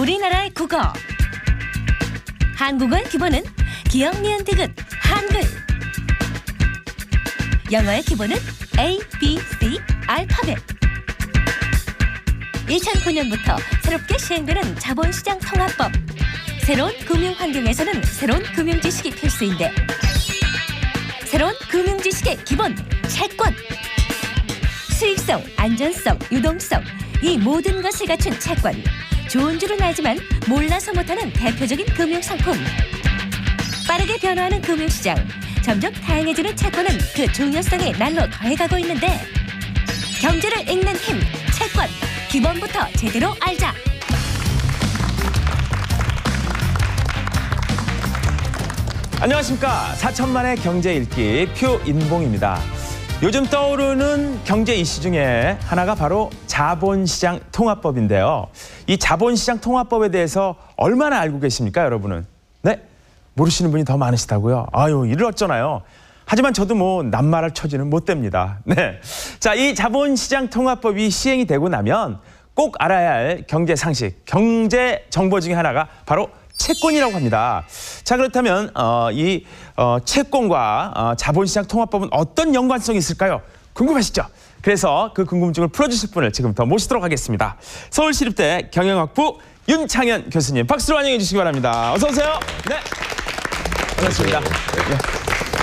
우리나라의 국어. 한국어의 기본은 기역, 니은, 디귿, 한글. 영어의 기본은 A, B, C, 알파벳. 2009년부터 새롭게 시행되는 자본시장 통합법. 새로운 금융 환경에서는 새로운 금융 지식이 필수인데, 새로운 금융 지식의 기본, 채권. 수익성, 안전성, 유동성, 이 모든 것을 갖춘 채권. 좋은 줄은 알지만 몰라서 못하는 대표적인 금융상품. 빠르게 변화하는 금융시장. 점점 다양해지는 채권은 그 중요성이 날로 더해가고 있는데, 경제를 읽는 힘, 채권. 기본부터 제대로 알자. 안녕하십니까. 4천만의 경제 읽기 표인봉입니다. 요즘 떠오르는 경제 이슈 중에 하나가 바로 자본시장 통합법인데요. 이 자본시장 통합법에 대해서 얼마나 알고 계십니까, 여러분은? 네? 모르시는 분이 더 많으시다고요? 아유, 이를 어쩌나요? 하지만 저도 뭐 낱말할 처지는 못 됩니다. 네. 자, 이 자본시장 통합법이 시행이 되고 나면 꼭 알아야 할 경제 상식, 경제 정보 중에 하나가 바로 채권이라고 합니다. 자, 그렇다면 이 채권과 자본시장 통합법은 어떤 연관성이 있을까요? 궁금하시죠? 그래서 그 궁금증을 풀어주실 분을 지금부터 모시도록 하겠습니다. 서울시립대 경영학부 윤창현 교수님, 박수로 환영해 주시기 바랍니다. 어서 오세요. 네, 반갑습니다. 네.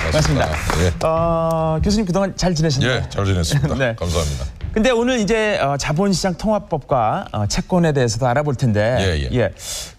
반갑습니다. 예. 교수님 그동안 잘 지내셨나요? 예, 잘 지냈습니다. 네. 감사합니다. 근데 오늘 이제 자본시장 통합법과 채권에 대해서도 알아볼 텐데,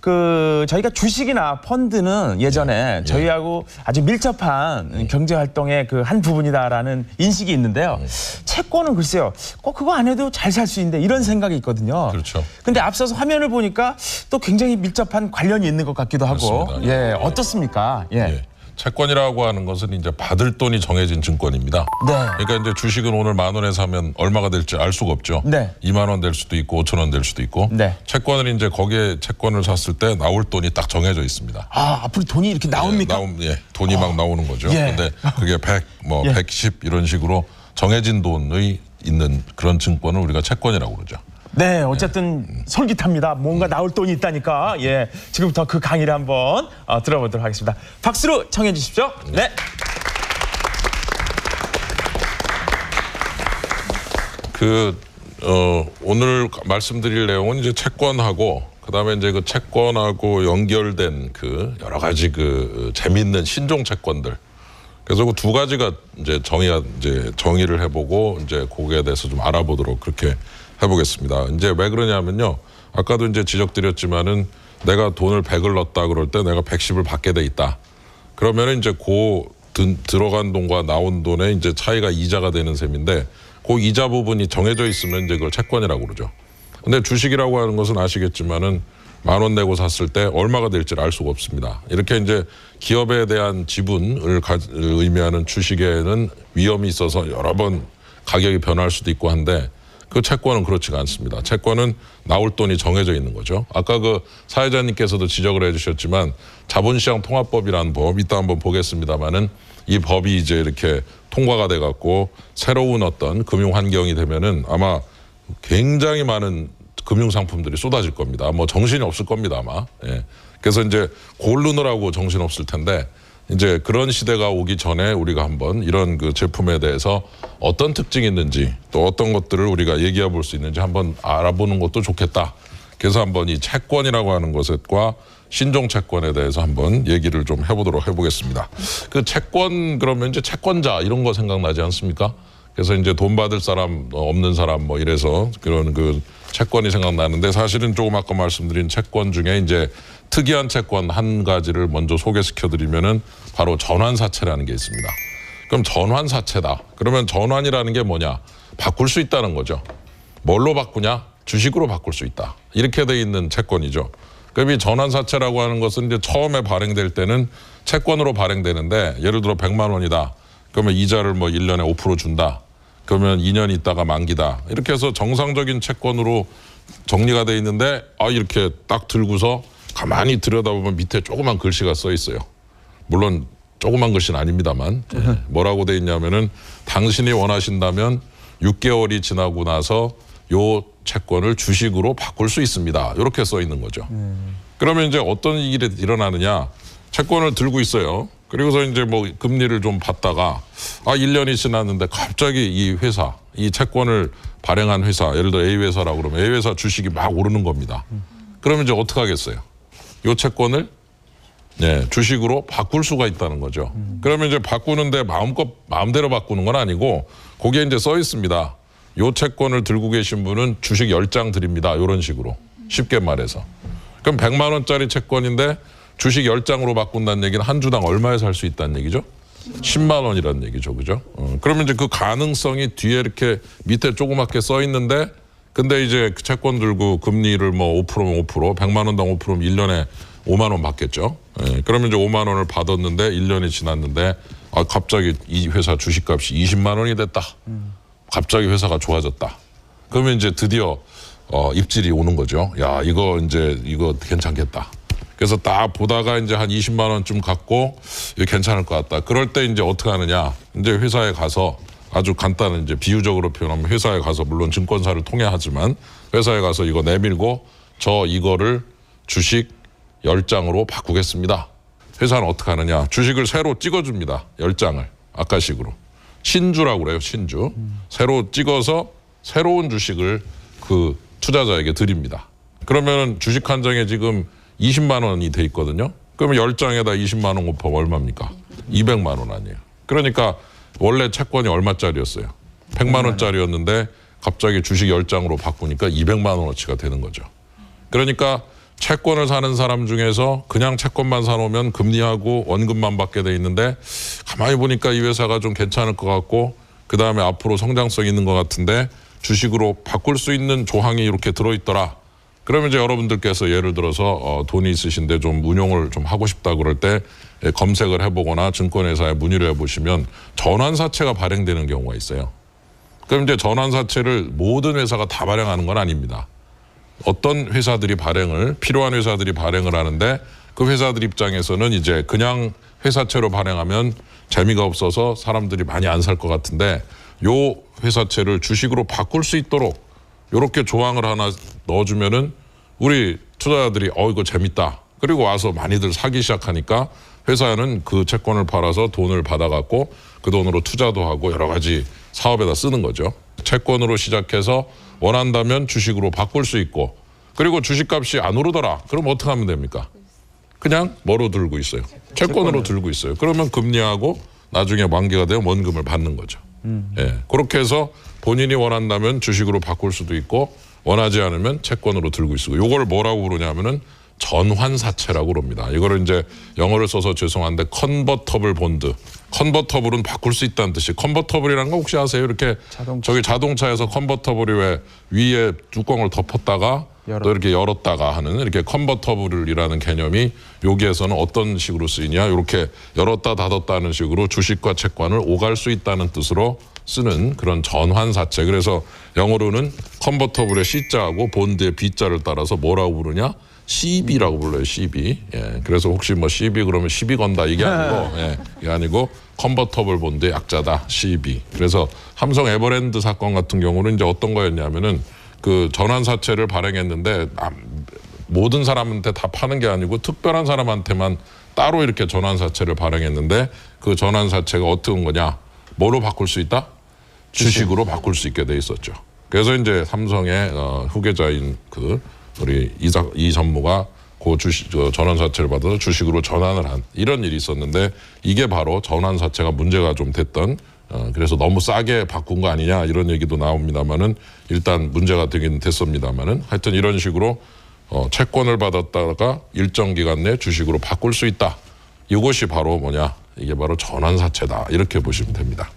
그 저희가 주식이나 펀드는 예전에 저희하고 아주 밀접한 경제 활동의 그 한 부분이다라는 인식이 있는데요. 채권은 글쎄요, 꼭 그거 안 해도 잘 살 수 있는데 이런 생각이 있거든요. 그렇죠. 근데 앞서서 화면을 보니까 또 굉장히 밀접한 관련이 있는 것 같기도 하고, 그렇습니다. 예, 어떻습니까? 예. 채권이라고 하는 것은 이제 받을 돈이 정해진 증권입니다. 네. 그러니까 이제 주식은 오늘 10,000원에 사면 얼마가 될지 알 수가 없죠. 네. 20,000원 될 수도 있고 5,000원 될 수도 있고. 네. 채권은 이제 거기에 채권을 샀을 때 나올 돈이 딱 정해져 있습니다. 아, 앞으로 돈이 이렇게 나옵니까? 돈이 막 나오는 거죠. 그런데 그게 100, 110 이런 식으로 정해진 돈이 있는 그런 증권을 우리가 채권이라고 그러죠. 네, 어쨌든 솔깃합니다. 뭔가 나올 돈이 있다니까. 예, 지금부터 그 강의를 한번 들어보도록 하겠습니다. 박수로 청해 주십시오. 네. 오늘 말씀드릴 내용은 이제 채권하고 그다음에 이제 그 채권하고 연결된 그 여러 가지 그 재미있는 신종 채권들. 그래서 그 두 가지가 이제 정의를 해보고 이제 거기에 대해서 좀 알아보도록 그렇게 해보겠습니다. 이제 왜 그러냐면요. 아까도 이제 지적드렸지만은 내가 돈을 100을 넣었다 그럴 때 내가 110을 받게 돼 있다. 그러면은 이제 들어간 돈과 나온 돈의 이제 차이가 이자가 되는 셈인데 그 이자 부분이 정해져 있으면 이제 그걸 채권이라고 그러죠. 근데 주식이라고 하는 것은 아시겠지만은 10,000원 내고 샀을 때 얼마가 될지를 알 수가 없습니다. 이렇게 이제 기업에 대한 지분을 의미하는 주식에는 위험이 있어서 여러 번 가격이 변할 수도 있고 한데 그 채권은 그렇지가 않습니다. 채권은 나올 돈이 정해져 있는 거죠. 아까 그 사회자님께서도 지적을 해주셨지만 자본시장 통합법이라는 법 이따 한번 보겠습니다만은 이 법이 이제 이렇게 통과가 돼갖고 새로운 어떤 금융 환경이 되면은 아마 굉장히 많은 금융 상품들이 쏟아질 겁니다. 뭐 정신이 없을 겁니다 아마. 예. 그래서 이제 고르느라고 정신 없을 텐데. 이제 그런 시대가 오기 전에 우리가 한번 이런 그 제품에 대해서 어떤 특징이 있는지 또 어떤 것들을 우리가 얘기해 볼 수 있는지 한번 알아보는 것도 좋겠다. 그래서 한번 이 채권이라고 하는 것과 신종 채권에 대해서 한번 얘기를 좀 해보겠습니다. 그 채권 그러면 이제 채권자 이런 거 생각나지 않습니까? 그래서 이제 돈 받을 사람 없는 사람 뭐 이래서 그런 그 채권이 생각나는데 사실은 조금 아까 말씀드린 채권 중에 이제 특이한 채권 한 가지를 먼저 소개시켜 드리면은 바로 전환사채라는 게 있습니다. 그럼 전환사채다. 그러면 전환이라는 게 뭐냐? 바꿀 수 있다는 거죠. 뭘로 바꾸냐? 주식으로 바꿀 수 있다. 이렇게 돼 있는 채권이죠. 그럼 이 전환사채라고 하는 것은 이제 처음에 발행될 때는 채권으로 발행되는데 예를 들어 100만 원이다. 그러면 이자를 뭐 1년에 5% 준다. 그러면 2년 있다가 만기다. 이렇게 해서 정상적인 채권으로 정리가 돼 있는데 이렇게 딱 들고서 가만히 들여다보면 밑에 조그만 글씨가 써 있어요. 물론 조그만 글씨는 아닙니다만 뭐라고 돼 있냐면은 당신이 원하신다면 6개월이 지나고 나서 요 채권을 주식으로 바꿀 수 있습니다. 이렇게 써 있는 거죠. 그러면 이제 어떤 일이 일어나느냐? 채권을 들고 있어요. 그리고서 이제 뭐 금리를 좀 받다가 1년이 지났는데 갑자기 이 회사, 이 채권을 발행한 회사, 예를 들어 A 회사라고 그러면 A 회사 주식이 막 오르는 겁니다. 그러면 이제 어떻게 하겠어요? 이 채권을 주식으로 바꿀 수가 있다는 거죠. 그러면 이제 바꾸는데 마음대로 바꾸는 건 아니고 거기에 이제 써 있습니다. 이 채권을 들고 계신 분은 주식 10장 드립니다. 이런 식으로. 쉽게 말해서. 그럼 100만 원짜리 채권인데 주식 10장으로 바꾼다는 얘기는 한 주당 얼마에 살 수 있다는 얘기죠? 10만 원이라는 얘기죠. 그죠? 그러면 이제 그 가능성이 뒤에 이렇게 밑에 조그맣게 써 있는데 근데 이제 그 채권 들고 금리를 뭐 5%면 5%, 100만 원당 5%면 1년에 5만 원 받겠죠. 그러면 이제 5만 원을 받았는데 1년이 지났는데 갑자기 이 회사 주식값이 20만 원이 됐다. 갑자기 회사가 좋아졌다. 그러면 이제 드디어 입질이 오는 거죠. 야, 이거 괜찮겠다. 그래서 딱 보다가 이제 한 20만 원쯤 갖고 이거 괜찮을 것 같다. 그럴 때 이제 어떻게 하느냐? 이제 회사에 가서 아주 간단한 이제 비유적으로 표현하면 회사에 가서 물론 증권사를 통해 하지만 회사에 가서 이거 내밀고 이거를 주식 10장으로 바꾸겠습니다. 회사는 어떻게 하느냐? 주식을 새로 찍어줍니다. 10장을. 아까식으로. 신주라고 그래요. 신주. 새로 찍어서 새로운 주식을 그 투자자에게 드립니다. 그러면 주식 한 장에 지금 20만 원이 돼 있거든요. 그러면 10장에다 20만 원 곱하면 얼마입니까? 200만 원 아니에요. 그러니까 원래 채권이 얼마짜리였어요? 100만 원짜리였는데 갑자기 주식 10장으로 바꾸니까 200만 원어치가 되는 거죠. 그러니까 채권을 사는 사람 중에서 그냥 채권만 사놓으면 금리하고 원금만 받게 돼 있는데 가만히 보니까 이 회사가 좀 괜찮을 것 같고 그다음에 앞으로 성장성 있는 것 같은데 주식으로 바꿀 수 있는 조항이 이렇게 들어있더라. 그러면 이제 여러분들께서 예를 들어서 돈이 있으신데 좀 운용을 좀 하고 싶다 그럴 때 검색을 해보거나 증권회사에 문의를 해보시면 전환사채가 발행되는 경우가 있어요. 그럼 이제 전환사채를 모든 회사가 다 발행하는 건 아닙니다. 어떤 회사들이 필요한 회사들이 발행을 하는데 그 회사들 입장에서는 이제 그냥 회사채로 발행하면 재미가 없어서 사람들이 많이 안 살 것 같은데 요 회사채를 주식으로 바꿀 수 있도록 요렇게 조항을 하나 넣어주면은 우리 투자자들이 이거 재밌다. 그리고 와서 많이들 사기 시작하니까 회사는 그 채권을 팔아서 돈을 받아갖고 그 돈으로 투자도 하고 여러 가지 사업에다 쓰는 거죠. 채권으로 시작해서 원한다면 주식으로 바꿀 수 있고 그리고 주식값이 안 오르더라. 그럼 어떻게 하면 됩니까? 그냥 뭐로 들고 있어요? 채권으로 들고 있어요. 그러면 금리하고 나중에 만기가 되면 원금을 받는 거죠. 그렇게 해서 본인이 원한다면 주식으로 바꿀 수도 있고 원하지 않으면 채권으로 들고 있고 요걸 뭐라고 부르냐면은 전환사채라고 그럽니다. 이거를 이제 영어를 써서 죄송한데 컨버터블 본드. 컨버터블은 바꿀 수 있다는 뜻이. 컨버터블이라는 거 혹시 아세요? 이렇게 저기 자동차에서 컨버터블이 왜 위에 뚜껑을 덮었다가 또 이렇게 열었다가 하는 이렇게 컨버터블이라는 개념이 여기에서는 어떤 식으로 쓰이냐? 이렇게 열었다 닫았다 하는 식으로 주식과 채권을 오갈 수 있다는 뜻으로 쓰는 그런 전환사채. 그래서 영어로는 컨버터블의 C자하고 본드의 B자를 따라서 뭐라고 부르냐? CB라고 불러요. CB. 그래서 혹시 뭐 CB 그러면 시비 건다 이게 아니고 이게 아니고 컨버터블 본드의 약자다. CB. 그래서 삼성 에버랜드 사건 같은 경우는 이제 어떤 거였냐면은 그 전환사채를 발행했는데 모든 사람한테 다 파는 게 아니고 특별한 사람한테만 따로 이렇게 전환사채를 발행했는데 그 전환사채가 어떤 거냐? 뭐로 바꿀 수 있다? 주식으로 바꿀 수 있게 돼 있었죠. 그래서 이제 삼성의 후계자인 우리 이 전무가 그 전환사채를 받아서 주식으로 전환을 한 이런 일이 있었는데 이게 바로 전환사채가 문제가 좀 됐던 그래서 너무 싸게 바꾼 거 아니냐 이런 얘기도 나옵니다만은 일단 문제가 되긴 됐습니다만은 하여튼 이런 식으로 채권을 받았다가 일정 기간 내 주식으로 바꿀 수 있다. 이것이 바로 뭐냐? 이게 바로 전환사채다. 이렇게 보시면 됩니다.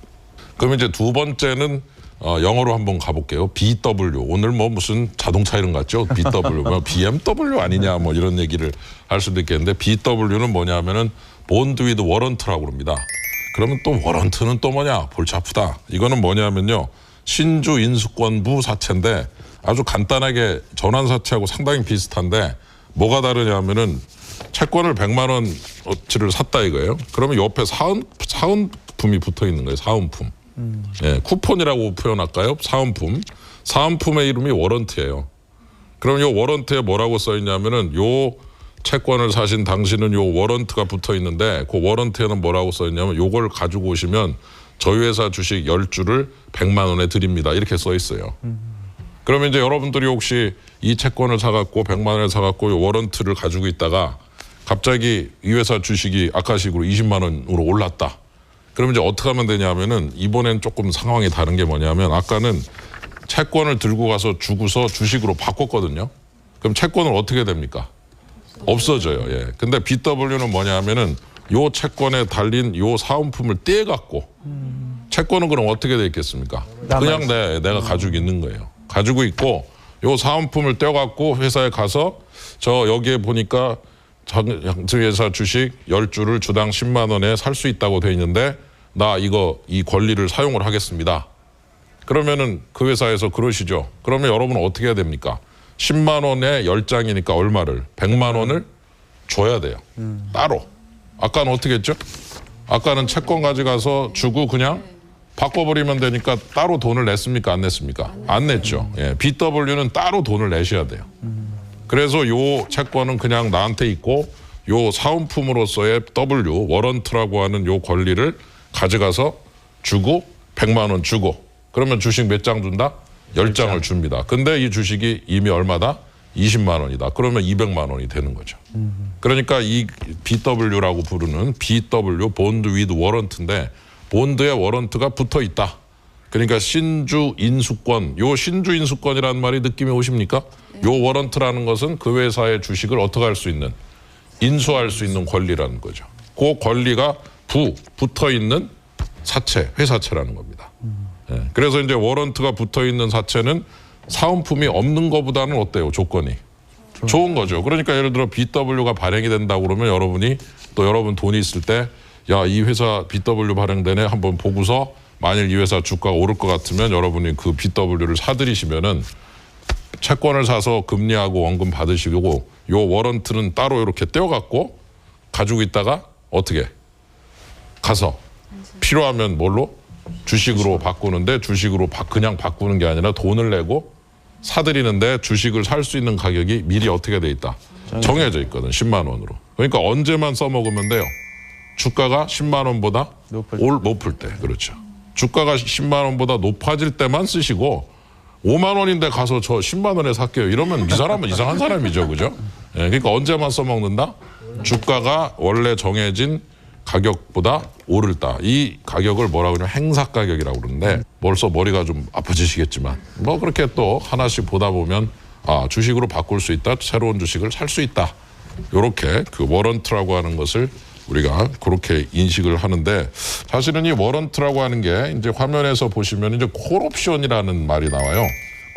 그럼 이제 두 번째는 영어로 한번 가볼게요. BW. 오늘 뭐 무슨 자동차 이름 같죠? BW. 뭐 BMW 아니냐 뭐 이런 얘기를 할 수도 있겠는데 BW는 뭐냐면은 본드 위드 워런트라고 그럽니다. 그러면 또 워런트는 또 뭐냐? 골치 아프다. 이거는 뭐냐면요. 신주 인수권부 사채인데 아주 간단하게 전환사채하고 상당히 비슷한데 뭐가 다르냐면은 채권을 100만 원어치를 샀다 이거예요. 그러면 옆에 사은품이 붙어 있는 거예요. 사은품. 쿠폰이라고 표현할까요? 사은품. 사은품의 이름이 워런트예요. 그럼 이 워런트에 뭐라고 써 있냐면은 요 채권을 사신 당신은 요 워런트가 붙어 있는데 그 워런트에는 뭐라고 써 있냐면 요걸 가지고 오시면 저희 회사 주식 10주를 100만 원에 드립니다. 이렇게 써 있어요. 그러면 이제 여러분들이 혹시 이 채권을 사갖고 100만 원에 사갖고 요 워런트를 가지고 있다가 갑자기 이 회사 주식이 아까식으로 20만 원으로 올랐다. 그러면 이제 어떻게 하면 되냐면은 이번엔 조금 상황이 다른 게 뭐냐면 아까는 채권을 들고 가서 주고서 주식으로 바꿨거든요. 그럼 채권은 어떻게 됩니까? 없어져요. 예. 근데 BW는 뭐냐면은 요 채권에 달린 요 사은품을 떼갖고 채권은 그럼 어떻게 돼 있겠습니까? 그냥 내가 가지고 있는 거예요. 가지고 있고 요 사은품을 떼갖고 회사에 가서 저 여기에 보니까 저희 회사 주식 10주를 주당 10만 원에 살 수 있다고 돼 있는데 나 이 권리를 사용을 하겠습니다. 그러면은 그 회사에서 그러시죠. 그러면 여러분은 어떻게 해야 됩니까? 10만 원에 10장이니까 얼마를? 100만 원을 줘야 돼요. 따로. 아까는 어떻게 했죠? 아까는 채권 가져가서 주고 그냥 바꿔버리면 되니까 따로 돈을 냈습니까? 안 냈습니까? 안 냈죠. 예, BW는 따로 돈을 내셔야 돼요. 그래서 요 채권은 그냥 나한테 있고 요 사은품으로서의 W, 워런트라고 하는 요 권리를 가져가서 주고 100만 원 주고 그러면 주식 몇 장 준다? 10장을 줍니다. 근데 이 주식이 이미 얼마다? 20만 원이다. 그러면 200만 원이 되는 거죠. 그러니까 이 BW라고 부르는 BW, 본드 위드 워런트인데 본드에 워런트가 붙어 있다. 그러니까 신주 인수권, 요 신주 인수권이라는 말이 느낌이 오십니까? 요 워런트라는 것은 그 회사의 주식을 어떻게 할 수 있는, 인수할 수 있는 권리라는 거죠. 그 권리가 붙어 있는 사채, 회사채라는 겁니다. 예. 그래서 이제 워런트가 붙어 있는 사채는 사은품이 없는 것보다는 어때요? 조건이 좋은 거죠. 그러니까 예를 들어 BW가 발행이 된다고 그러면 여러분이 또 여러분 돈이 있을 때 야, 이 회사 BW 발행되네 한번 보고서 만일 이 회사 주가가 오를 것 같으면 여러분이 그 BW를 사들이시면은 채권을 사서 금리하고 원금 받으시고 요 워런트는 따로 이렇게 떼어갖고 가지고 있다가 어떻게 가서 필요하면 뭘로? 주식으로 바꾸는데 주식으로 그냥 바꾸는 게 아니라 돈을 내고 사들이는데 주식을 살 수 있는 가격이 미리 어떻게 돼 있다? 정해져 있거든. 10만 원으로. 그러니까 언제만 써먹으면 돼요. 주가가 10만 원보다 높을 때. 그렇죠. 주가가 10만 원보다 높아질 때만 쓰시고 5만 원인데 가서 저 10만 원에 살게요. 이러면 이 사람은 이상한 사람이죠. 그죠? 예, 그러니까 언제만 써먹는다? 주가가 원래 정해진 가격보다 오를 때. 이 가격을 뭐라고 그러냐면 행사 가격이라고 그러는데 벌써 머리가 좀 아파지시겠지만 뭐 그렇게 또 하나씩 보다 보면 아, 주식으로 바꿀 수 있다. 새로운 주식을 살 수 있다. 요렇게 그 워런트라고 하는 것을 우리가 그렇게 인식을 하는데 사실은 이 워런트라고 하는 게 이제 화면에서 보시면 이제 콜옵션이라는 말이 나와요.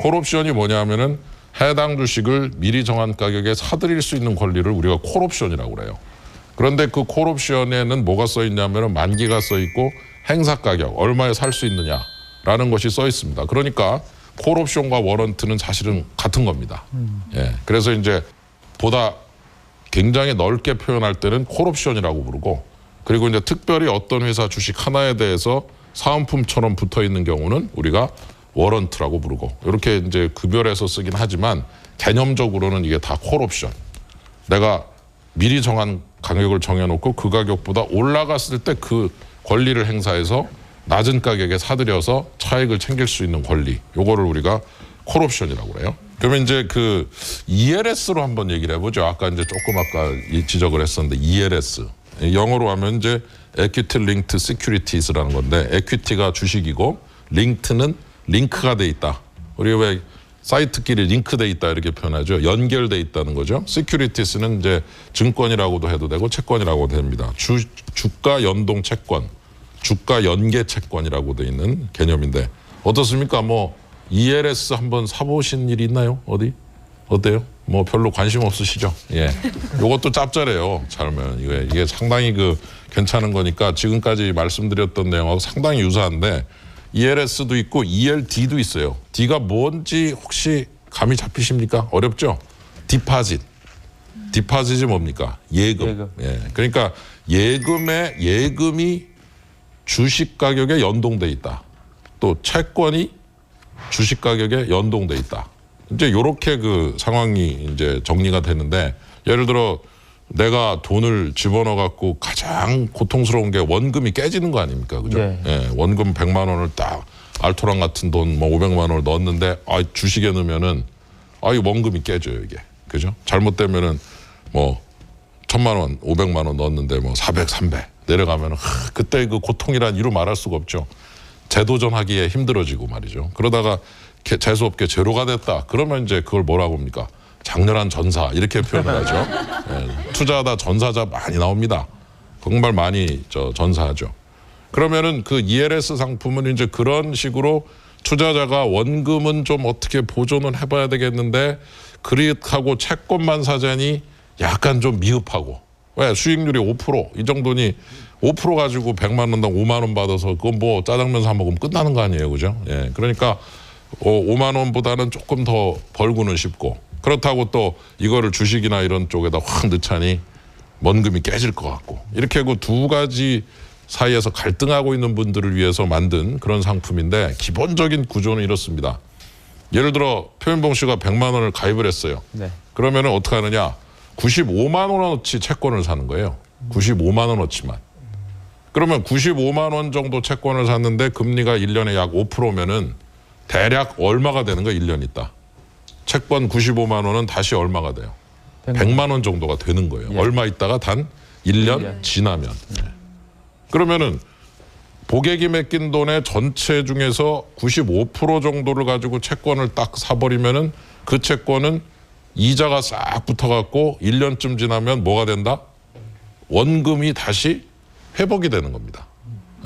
콜옵션이 뭐냐면은 해당 주식을 미리 정한 가격에 사들일 수 있는 권리를 우리가 콜옵션이라고 그래요. 그런데 그 콜옵션에는 뭐가 써 있냐면은 만기가 써 있고 행사 가격 얼마에 살 수 있느냐라는 것이 써 있습니다. 그러니까 콜옵션과 워런트는 사실은 같은 겁니다. 예. 그래서 이제 보다 굉장히 넓게 표현할 때는 콜옵션이라고 부르고 그리고 이제 특별히 어떤 회사 주식 하나에 대해서 사은품처럼 붙어 있는 경우는 우리가 워런트라고 부르고 이렇게 이제 구별해서 쓰긴 하지만 개념적으로는 이게 다 콜옵션. 내가 미리 정한 가격을 정해놓고 그 가격보다 올라갔을 때 그 권리를 행사해서 낮은 가격에 사들여서 차익을 챙길 수 있는 권리. 요거를 우리가 콜옵션이라고 그래요. 그러면 이제 그 ELS로 한번 얘기를 해보죠. 아까 이제 조금 아까 지적을 했었는데 ELS. 영어로 하면 이제 Equity Linked Securities라는 건데 equity가 주식이고 linked는 링크가 돼 있다. 우리가 왜 사이트끼리 링크돼 있다 이렇게 표현하죠. 연결돼 있다는 거죠. Securities는 이제 증권이라고도 해도 되고 채권이라고도 됩니다. 주가 연동 채권, 주가 연계 채권이라고 돼 있는 개념인데 어떻습니까? 뭐 ELS 한번 사보신 일이 있나요? 어디? 어때요? 뭐 별로 관심 없으시죠? 예. 요것도 짭짤해요. 잘하면 이게 상당히 그 괜찮은 거니까 지금까지 말씀드렸던 내용하고 상당히 유사한데 ELS도 있고 ELD도 있어요. D가 뭔지 혹시 감이 잡히십니까? 어렵죠? 디파짓. 디파짓이 뭡니까? 예금. 예. 그러니까 예금이 주식 가격에 연동돼 있다. 또 채권이 주식 가격에 연동돼 있다. 이제 이렇게 그 상황이 이제 정리가 되는데 예를 들어 내가 돈을 집어넣어 갖고 가장 고통스러운 게 원금이 깨지는 거 아닙니까? 그죠? 네. 예, 원금 100만 원을 딱 알토란 같은 돈 뭐 500만 원을 넣었는데 주식에 넣으면은 이 원금이 깨져요, 이게. 그죠? 잘못되면은 뭐 1000만 원, 500만 원 넣었는데 뭐 400, 300 내려가면은 그때 그 고통이란 이루 말할 수가 없죠. 재도전하기에 힘들어지고 말이죠. 그러다가 재수 없게 제로가 됐다. 그러면 이제 그걸 뭐라고 합니까? 장렬한 전사 이렇게 표현을 하죠. 예, 투자하다 전사자 많이 나옵니다. 정말 많이 전사하죠. 그러면은 그 ELS 상품은 이제 그런 식으로 투자자가 원금은 좀 어떻게 보존은 해봐야 되겠는데 그릿하고 채권만 사자니 약간 좀 미흡하고 왜 수익률이 5%이 정도니 5% 가지고 100만 원당 5만 원 받아서 그건 뭐 짜장면 사 먹으면 끝나는 거 아니에요, 그죠? 예, 그러니까 5만 원보다는 조금 더 벌고는 싶고 그렇다고 또 이거를 주식이나 이런 쪽에다 확 넣자니 원금이 깨질 것 같고 이렇게 그 두 가지 사이에서 갈등하고 있는 분들을 위해서 만든 그런 상품인데 기본적인 구조는 이렇습니다. 예를 들어 표현봉 씨가 100만 원을 가입을 했어요. 네. 그러면은 어떻게 하느냐? 95만 원어치 채권을 사는 거예요. 95만 원어치만. 그러면 95만 원 정도 채권을 샀는데 금리가 1년에 약 5%면은 대략 얼마가 되는 거예요, 1년 있다. 채권 95만 원은 다시 얼마가 돼요? 100만 원 정도가 되는 거예요. 예. 얼마 있다가 단 1년 지나면. 그러면은 고객이 맡긴 돈의 전체 중에서 95% 정도를 가지고 채권을 딱 사버리면은 그 채권은 이자가 싹 붙어갖고 1년쯤 지나면 뭐가 된다? 원금이 다시 회복이 되는 겁니다.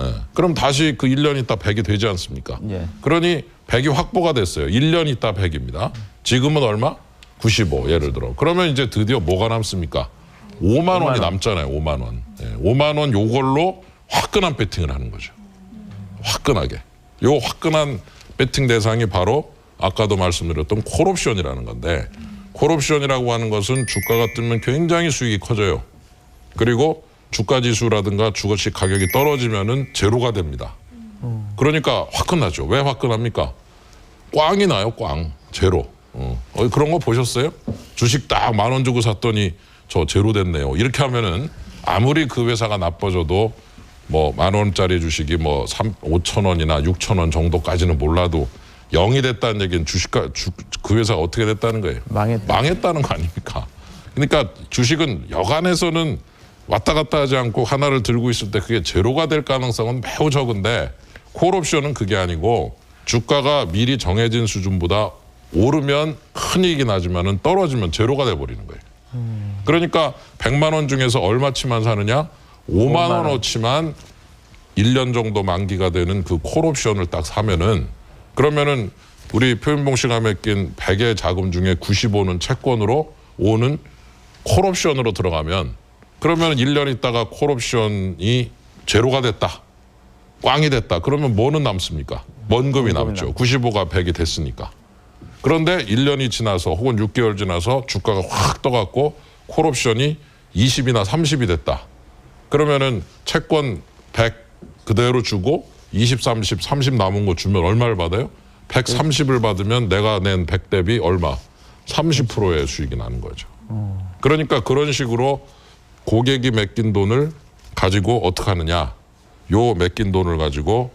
예. 그럼 다시 그 1년 있다 100이 되지 않습니까? 예. 그러니 100이 확보가 됐어요. 1년 있다 100입니다. 지금은 얼마? 95 예를 들어. 그러면 이제 드디어 뭐가 남습니까? 5만 원이 남잖아요. 5만 원. 예. 5만 원 요걸로 화끈한 배팅을 하는 거죠. 화끈하게. 요 화끈한 배팅 대상이 바로 아까도 말씀드렸던 콜옵션이라는 건데 콜옵션이라고 하는 것은 주가가 뜨면 굉장히 수익이 커져요. 그리고 주가 지수라든가 주식 가격이 떨어지면은 제로가 됩니다. 그러니까 화끈하죠. 왜 화끈합니까? 꽝이 나요, 꽝. 제로. 그런 거 보셨어요? 주식 딱 10,000원 주고 샀더니 저 제로 됐네요. 이렇게 하면은 아무리 그 회사가 나빠져도 뭐 10,000원짜리 주식이 뭐 5,000원이나 6,000원 정도까지는 몰라도 0이 됐다는 얘기는 그 회사가 어떻게 됐다는 거예요? 망했다는 거 아닙니까? 그러니까 주식은 여간에서는 왔다 갔다 하지 않고 하나를 들고 있을 때 그게 제로가 될 가능성은 매우 적은데 콜옵션은 그게 아니고 주가가 미리 정해진 수준보다 오르면 큰 이익이 나지만은 떨어지면 제로가 돼버리는 거예요. 그러니까 100만 원 중에서 얼마치만 사느냐? 5만 원어치만 1년 정도 만기가 되는 그 콜옵션을 딱 사면은 그러면은 우리 표현봉 씨가 맡긴 100의 자금 중에 95는 채권으로 5는 콜옵션으로 들어가면 그러면 1년 있다가 콜옵션이 제로가 됐다. 꽝이 됐다. 그러면 뭐는 남습니까? 원금이 남죠. 95가 100이 됐으니까. 그런데 1년이 지나서 혹은 6개월 지나서 주가가 확 떠갖고 콜옵션이 20이나 30이 됐다. 그러면은 채권 100 그대로 주고 20, 30, 30 남은 거 주면 얼마를 받아요? 130을 받으면 내가 낸 100 대비 얼마? 30%의 수익이 나는 거죠. 그러니까 그런 식으로 고객이 맡긴 돈을 가지고 어떻게 하느냐. 요 맡긴 돈을 가지고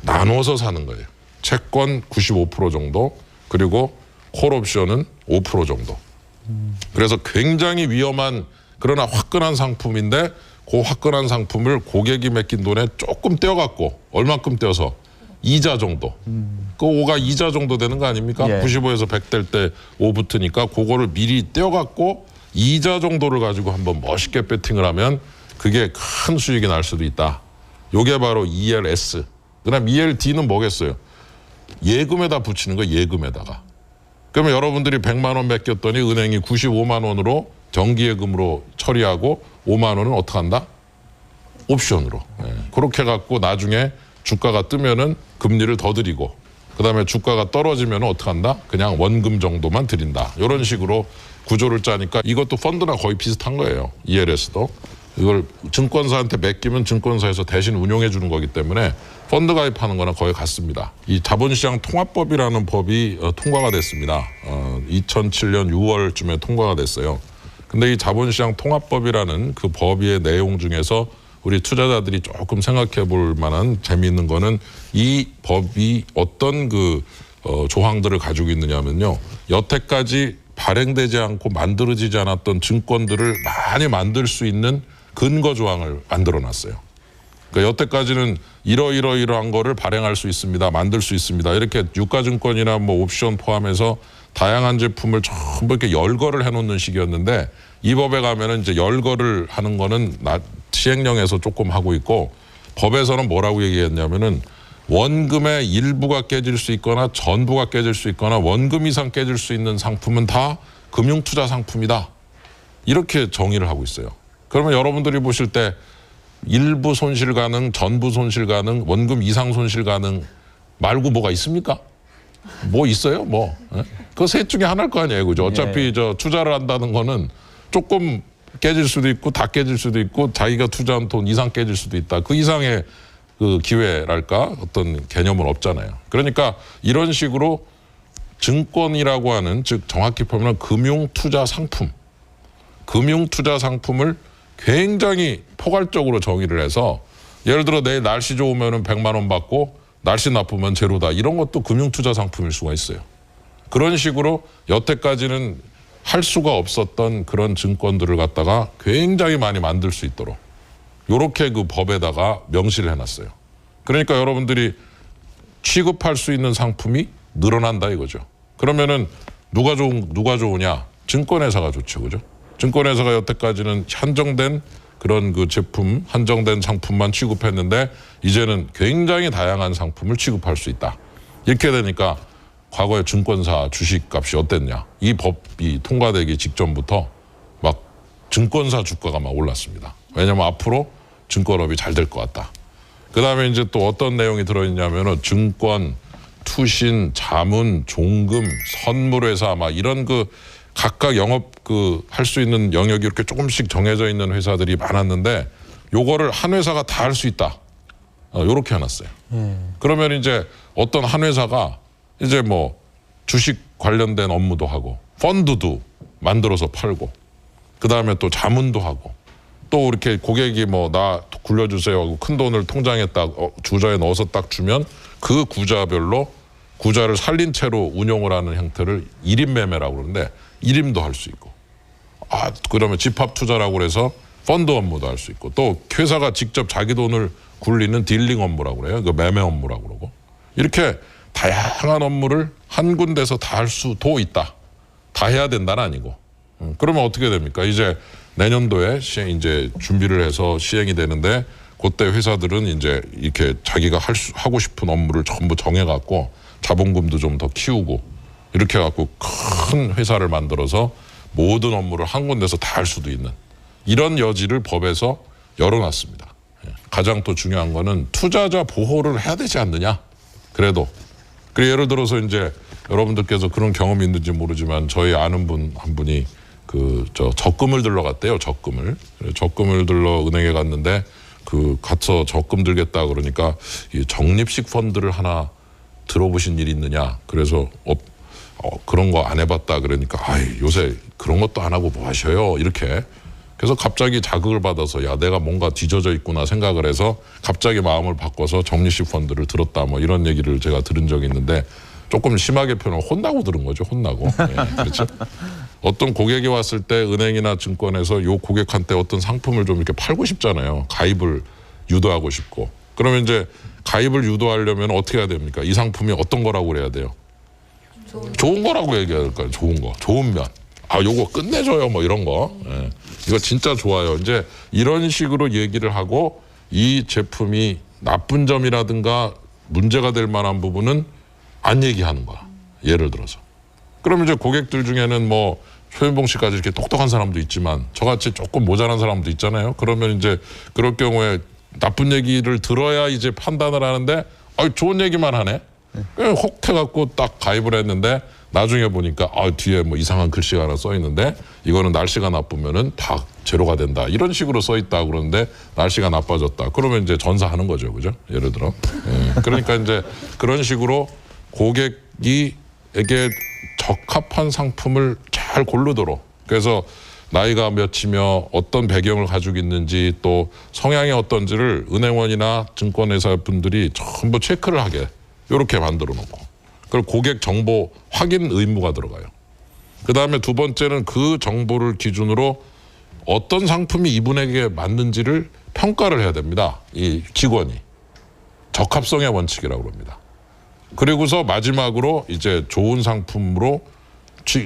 나눠서 사는 거예요. 채권 95% 정도 그리고 콜옵션은 5% 정도. 그래서 굉장히 위험한 그러나 화끈한 상품인데 그 화끈한 상품을 고객이 맡긴 돈에 조금 떼어갖고 얼만큼 떼어서 이자 정도. 그 5가 이자 정도 되는 거 아닙니까? 예. 95에서 100 될 때 5 붙으니까 그거를 미리 떼어갖고 이자 정도를 가지고 한번 멋있게 배팅을 하면 그게 큰 수익이 날 수도 있다. 요게 바로 ELS. 그다음 ELD는 뭐겠어요? 예금에다 붙이는 거 예금에다가. 그러면 여러분들이 100만 원 맡겼더니 은행이 95만 원으로 정기예금으로 처리하고 5만 원은 어떻게 한다? 옵션으로. 예. 그렇게 갖고 나중에 주가가 뜨면은 금리를 더 드리고 그다음에 주가가 떨어지면 어떻게 한다? 그냥 원금 정도만 드린다. 이런 식으로 구조를 짜니까 이것도 펀드나 거의 비슷한 거예요. ELS도. 이걸 증권사한테 맡기면 증권사에서 대신 운용해 주는 거기 때문에 펀드 가입하는 거나 거의 같습니다. 이 자본시장 통합법이라는 법이 통과가 됐습니다. 2007년 6월쯤에 통과가 됐어요. 근데 이 자본시장 통합법이라는 그 법의 내용 중에서 우리 투자자들이 조금 생각해 볼 만한 재미있는 거는 이 법이 어떤 그 조항들을 가지고 있느냐면요. 여태까지 발행되지 않고 만들어지지 않았던 증권들을 많이 만들 수 있는 근거 조항을 만들어 놨어요. 그러니까 여태까지는 이러이러이러한 거를 발행할 수 있습니다. 만들 수 있습니다. 이렇게 유가증권이나 뭐 옵션 포함해서 다양한 제품을 전부 이렇게 열거를 해놓는 식이었는데 이 법에 가면은 이제 열거를 하는 거는 시행령에서 조금 하고 있고 법에서는 뭐라고 얘기했냐면은 원금의 일부가 깨질 수 있거나 전부가 깨질 수 있거나 원금 이상 깨질 수 있는 상품은 다 금융투자 상품이다. 이렇게 정의를 하고 있어요. 그러면 여러분들이 보실 때 일부 손실 가능, 전부 손실 가능, 원금 이상 손실 가능 말고 뭐가 있습니까? 뭐 있어요? 뭐. 그 셋 중에 하나일 거 아니에요. 그죠? 어차피 저 투자를 한다는 거는 조금 깨질 수도 있고 다 깨질 수도 있고 자기가 투자한 돈 이상 깨질 수도 있다. 그 이상의 그 기회랄까 어떤 개념은 없잖아요. 그러니까 이런 식으로 증권이라고 하는 즉 정확히 표현하면 금융투자 상품, 금융투자 상품을 굉장히 포괄적으로 정의를 해서 예를 들어 내일 날씨 좋으면 100만 원 받고 날씨 나쁘면 제로다. 이런 것도 금융투자 상품일 수가 있어요. 그런 식으로 여태까지는 할 수가 없었던 그런 증권들을 갖다가 굉장히 많이 만들 수 있도록 요렇게 그 법에다가 명시를 해놨어요. 그러니까 여러분들이 취급할 수 있는 상품이 늘어난다 이거죠. 그러면은 누가 좋으냐? 증권회사가 좋죠, 그죠? 증권회사가 여태까지는 한정된 그런 그 제품, 한정된 상품만 취급했는데 이제는 굉장히 다양한 상품을 취급할 수 있다. 이렇게 되니까 과거에 증권사 주식값이 어땠냐? 이 법이 통과되기 직전부터 막 증권사 주가가 막 올랐습니다. 왜냐하면 앞으로 증권업이 잘 될 것 같다. 그다음에 이제 또 어떤 내용이 들어있냐면은 증권, 투신, 자문, 종금, 선물회사 막 이런 그 각각 영업 그 할 수 있는 영역이 이렇게 조금씩 정해져 있는 회사들이 많았는데 요거를 한 회사가 다 할 수 있다. 요렇게 해놨어요. 그러면 이제 어떤 한 회사가 이제 뭐 주식 관련된 업무도 하고 펀드도 만들어서 팔고 그다음에 또 자문도 하고 또 이렇게 고객이 뭐 나 굴려주세요 하고 큰 돈을 통장에 딱 주자에 넣어서 딱 주면 그 구자별로 구자를 살린 채로 운용을 하는 형태를 일임 매매라고 그러는데 일임도 할 수 있고 그러면 집합 투자라고 그래서 펀드 업무도 할 수 있고 또 회사가 직접 자기 돈을 굴리는 딜링 업무라고 그래요. 그 매매 업무라고 그러고 이렇게 다양한 업무를 한 군데서 다 할 수도 있다. 다 해야 된다는 아니고. 그러면 어떻게 됩니까? 이제 내년도에 이제 준비를 해서 시행이 되는데 그때 회사들은 이제 이렇게 자기가 하고 싶은 업무를 전부 정해갖고 자본금도 좀 더 키우고 이렇게 해갖고 큰 회사를 만들어서 모든 업무를 한 군데서 다 할 수도 있는 이런 여지를 법에서 열어놨습니다. 가장 또 중요한 거는 투자자 보호를 해야 되지 않느냐. 그래도 예를 들어서 이제 여러분들께서 그런 경험이 있는지 모르지만 저희 아는 분 한 분이 적금을 들러 갔대요. 적금을 들러 은행에 갔는데 가서 적금 들겠다 그러니까 이 적립식 펀드를 하나 들어보신 일이 있느냐. 그래서 그런 거 안 해봤다 그러니까 요새 그런 것도 안 하고 뭐 하셔요 이렇게. 그래서 갑자기 자극을 받아서 야 내가 뭔가 뒤져져 있구나 생각을 해서 갑자기 마음을 바꿔서 적립식 펀드를 들었다 뭐 이런 얘기를 제가 들은 적이 있는데 조금 심하게 표현하면 혼나고 들은 거죠. 혼나고. 그렇죠. 어떤 고객이 왔을 때 은행이나 증권에서 요 고객한테 어떤 상품을 좀 이렇게 팔고 싶잖아요. 가입을 유도하고 싶고. 그러면 이제 가입을 유도하려면 어떻게 해야 됩니까? 이 상품이 어떤 거라고 그래야 돼요? 좋은 거라고 얘기해야 될까요? 좋은 거. 좋은 면. 요거 끝내줘요. 뭐 이런 거. 이거 진짜 좋아요. 이제 이런 식으로 얘기를 하고 이 제품이 나쁜 점이라든가 문제가 될 만한 부분은 안 얘기하는 거야. 예를 들어서. 그러면 이제 고객들 중에는 뭐 최윤봉 씨까지 이렇게 똑똑한 사람도 있지만 저같이 조금 모자란 사람도 있잖아요. 그러면 이제 그럴 경우에 나쁜 얘기를 들어야 이제 판단을 하는데 좋은 얘기만 하네. 혹 해갖고 딱 가입을 했는데 나중에 보니까 뒤에 뭐 이상한 글씨가 하나 써 있는데 이거는 날씨가 나쁘면은 다 제로가 된다. 이런 식으로 써 있다 그러는데 날씨가 나빠졌다. 그러면 이제 전사하는 거죠. 그죠? 예를 들어. 예. 그러니까 이제 그런 식으로 고객에게 적합한 상품을 잘 고르도록. 그래서 나이가 몇이며 어떤 배경을 가지고 있는지 또 성향이 어떤지를 은행원이나 증권회사 분들이 전부 체크를 하게 이렇게 만들어 놓고 그리고 고객 정보 확인 의무가 들어가요. 그다음에 두 번째는 그 정보를 기준으로 어떤 상품이 이분에게 맞는지를 평가를 해야 됩니다. 이 직원이. 적합성의 원칙이라고 합니다. 그리고서 마지막으로 이제 좋은 상품으로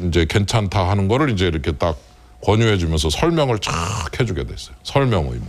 이제 괜찮다 하는 거를 이제 이렇게 딱 권유해 주면서 설명을 쫙 해주게 됐어요. 설명 의무.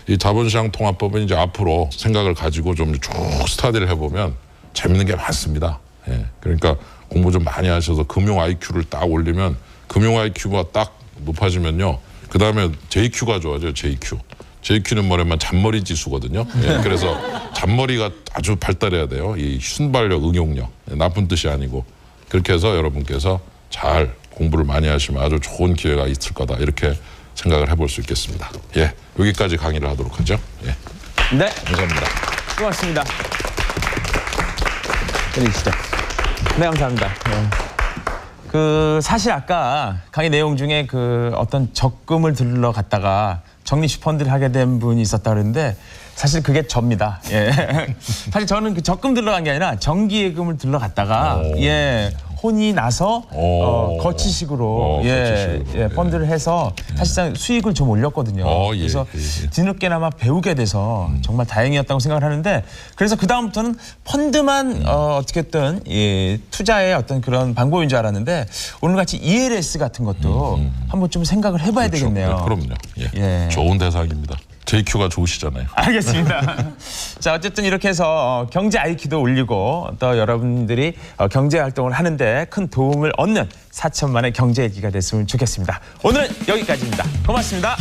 이 자본시장 통합법은 이제 앞으로 생각을 가지고 좀 쭉 스터디를 해보면 재밌는 게 많습니다. 예. 그러니까 공부 좀 많이 하셔서 금융 IQ를 딱 올리면 금융 IQ가 딱 높아지면요. 그 다음에 JQ가 좋아져요. JQ. JQ는 뭐냐면 잔머리 지수거든요. 예. 그래서 잔머리가 아주 발달해야 돼요. 이 순발력, 응용력. 나쁜 뜻이 아니고. 그렇게 해서 여러분께서 잘 공부를 많이 하시면 아주 좋은 기회가 있을 거다. 이렇게 생각을 해볼 수 있겠습니다. 예, 여기까지 강의를 하도록 하죠. 예. 네, 감사합니다. 고맙습니다. 내리시죠. 네, 감사합니다. 네. 사실 아까 강의 내용 중에 어떤 적금을 들러 갔다가 적립식 펀드를 하게 된 분이 있었다 그랬는데 사실 그게 접니다. 예. 사실 저는 그 적금 들러간 게 아니라 정기예금을 들러 갔다가 예. 혼이 나서 거치식으로 거치식으로. 펀드를 해서 사실상 수익을 좀 올렸거든요. 예, 그래서 예. 뒤늦게나마 배우게 돼서 정말 다행이었다고 생각을 하는데 그래서 그 다음부터는 펀드만 어떻게든 투자의 어떤 그런 방법인 줄 알았는데 오늘같이 ELS 같은 것도 한번 좀 생각을 해봐야 그렇죠. 되겠네요. 네, 그럼요. 예. 예. 좋은 대상입니다. JQ가 좋으시잖아요. 알겠습니다. 자, 어쨌든 이렇게 해서 경제 IQ도 올리고 또 여러분들이 경제 활동을 하는데 큰 도움을 얻는 4천만의 경제 얘기가 됐으면 좋겠습니다. 오늘은 여기까지입니다. 고맙습니다.